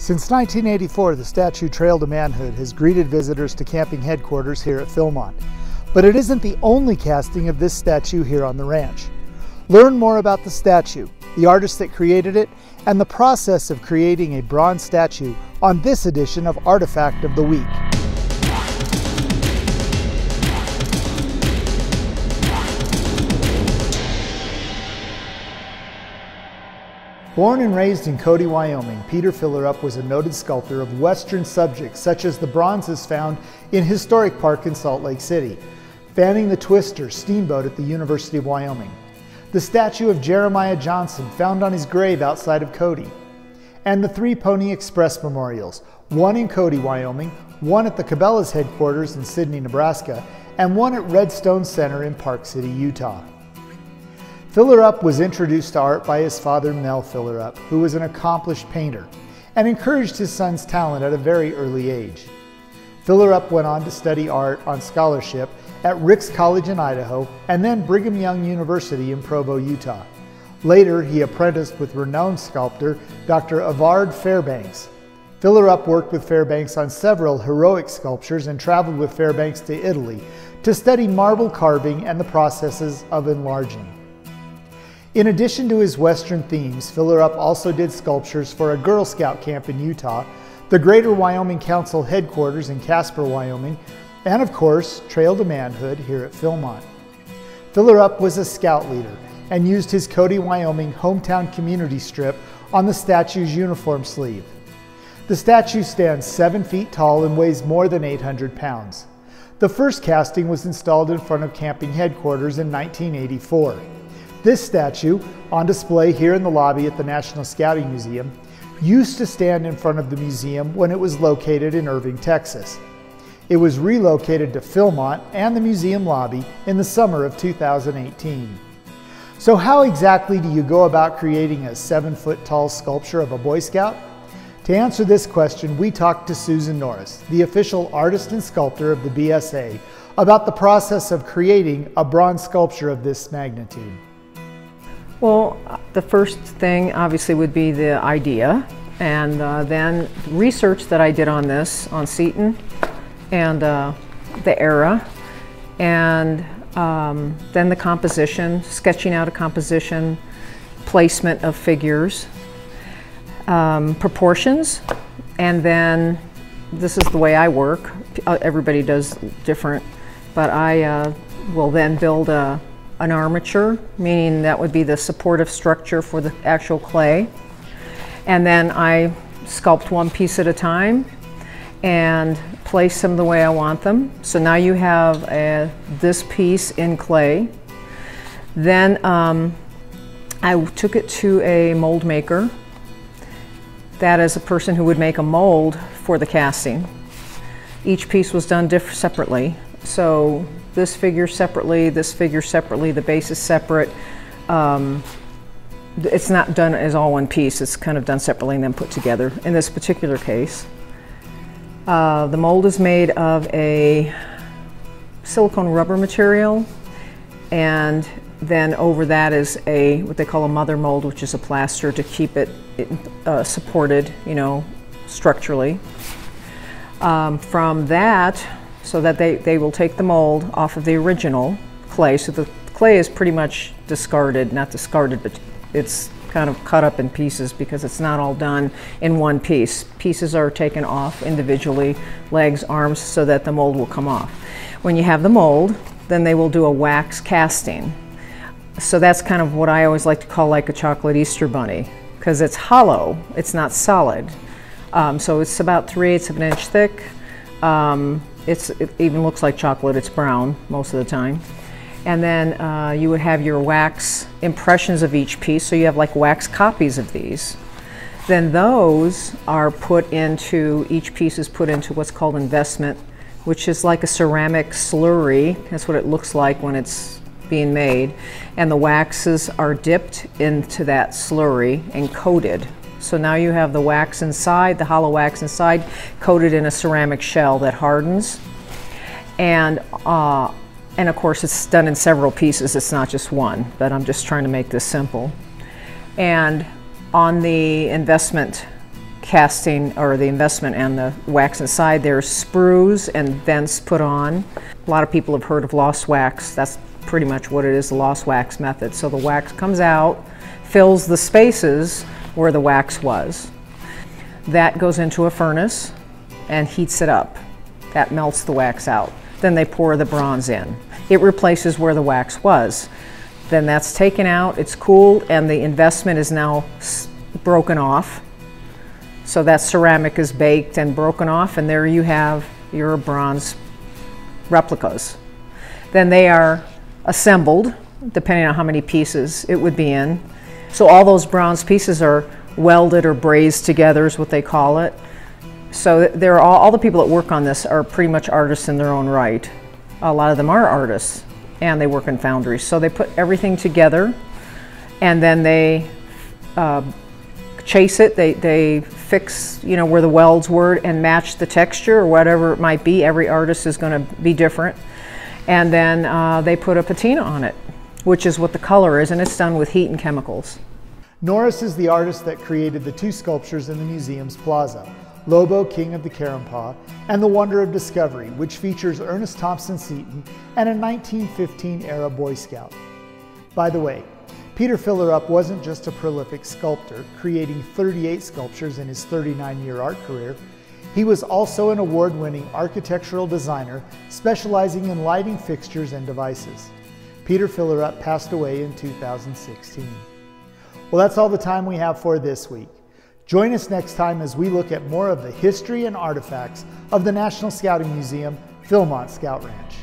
Since 1984, the statue Trail to Manhood has greeted visitors to camping headquarters here at Philmont. But it isn't the only casting of this statue here on the ranch. Learn more about the statue, the artist that created it, and the process of creating a bronze statue on this edition of Artifact of the Week. Born and raised in Cody, Wyoming, Peter Fillerup was a noted sculptor of Western subjects such as the bronzes found in Historic Park in Salt Lake City, fanning the Twister steamboat at the University of Wyoming, the statue of Jeremiah Johnson found on his grave outside of Cody, and the 3 Pony Express memorials, one in Cody, Wyoming, one at the Cabela's headquarters in Sidney, Nebraska, and one at Redstone Center in Park City, Utah. Fillerup was introduced to art by his father, Mel Fillerup, who was an accomplished painter, and encouraged his son's talent at a very early age. Fillerup went on to study art on scholarship at Ricks College in Idaho and then Brigham Young University in Provo, Utah. Later, he apprenticed with renowned sculptor Dr. Avard Fairbanks. Fillerup worked with Fairbanks on several heroic sculptures and traveled with Fairbanks to Italy to study marble carving and the processes of enlarging. In addition to his Western themes, Fillerup also did sculptures for a Girl Scout camp in Utah, the Greater Wyoming Council headquarters in Casper, Wyoming, and of course, Trail to Manhood here at Philmont. Fillerup was a scout leader and used his Cody, Wyoming hometown community strip on the statue's uniform sleeve. The statue stands 7 feet tall and weighs more than 800 pounds. The first casting was installed in front of camping headquarters in 1984. This statue, on display here in the lobby at the National Scouting Museum, used to stand in front of the museum when it was located in Irving, Texas. It was relocated to Philmont and the museum lobby in the summer of 2018. So how exactly do you go about creating a 7-foot-tall sculpture of a Boy Scout? To answer this question, we talked to Susan Norris, the official artist and sculptor of the BSA, about the process of creating a bronze sculpture of this magnitude. Well, the first thing obviously would be the idea, and then research that I did on this, on Seton and the era, and then the composition, sketching out a composition, placement of figures, proportions, and then this is the way I work. Everybody does different, but I will then build an armature, meaning that would be the supportive structure for the actual clay. And then I sculpt one piece at a time and place them the way I want them. So now you have this piece in clay. Then I took it to a mold maker. That is a person who would make a mold for the casting. Each piece was done separately. So this figure separately, the base is separate. It's not done as all one piece, it's kind of done separately and then put together. In this particular case, the mold is made of a silicone rubber material, and then over that is what they call a mother mold, which is a plaster to keep it supported, structurally. From that, so that they will take the mold off of the original clay. So the clay is pretty much discarded, not discarded, but it's kind of cut up in pieces because it's not all done in one piece. Pieces are taken off individually, legs, arms, so that the mold will come off. When you have the mold, then they will do a wax casting. So that's kind of what I always like to call like a chocolate Easter bunny, because it's hollow, it's not solid. So it's about 3/8 of an inch thick. It even looks like chocolate, it's brown most of the time. And then you would have your wax impressions of each piece, so you have like wax copies of these. Then those are put into, each piece is put into what's called investment, which is like a ceramic slurry. That's what it looks like when it's being made. And the waxes are dipped into that slurry and coated. So now you have the wax inside, the hollow wax inside, coated in a ceramic shell that hardens. And of course it's done in several pieces, it's not just one, but I'm just trying to make this simple. And on the investment casting or the investment and the wax inside. There's sprues and vents put on. A lot of people have heard of lost wax. That's pretty much what it is, the lost wax method. So the wax comes out, fills the spaces where the wax was. That goes into a furnace and heats it up. That melts the wax out. Then they pour the bronze in. It replaces where the wax was. Then that's taken out, it's cooled, and the investment is now broken off. So that ceramic is baked and broken off, and there you have your bronze replicas. Then they are assembled, depending on how many pieces it would be in. So all those bronze pieces are welded or brazed together is what they call it. So they're all the people that work on this are pretty much artists in their own right. A lot of them are artists, and they work in foundries. So they put everything together, and then they chase it. They fix, you know, where the welds were and match the texture or whatever it might be. Every artist is going to be different. And then they put a patina on it, which is what the color is, and it's done with heat and chemicals. Norris is the artist that created the two sculptures in the museum's plaza, Lobo, King of the Karampaw, and the Wonder of Discovery, which features Ernest Thompson Seton and a 1915-era Boy Scout. By the way, Peter Fillerup wasn't just a prolific sculptor, creating 38 sculptures in his 39-year art career. He was also an award-winning architectural designer specializing in lighting fixtures and devices. Peter Fillerup passed away in 2016. Well, that's all the time we have for this week. Join us next time as we look at more of the history and artifacts of the National Scouting Museum, Philmont Scout Ranch.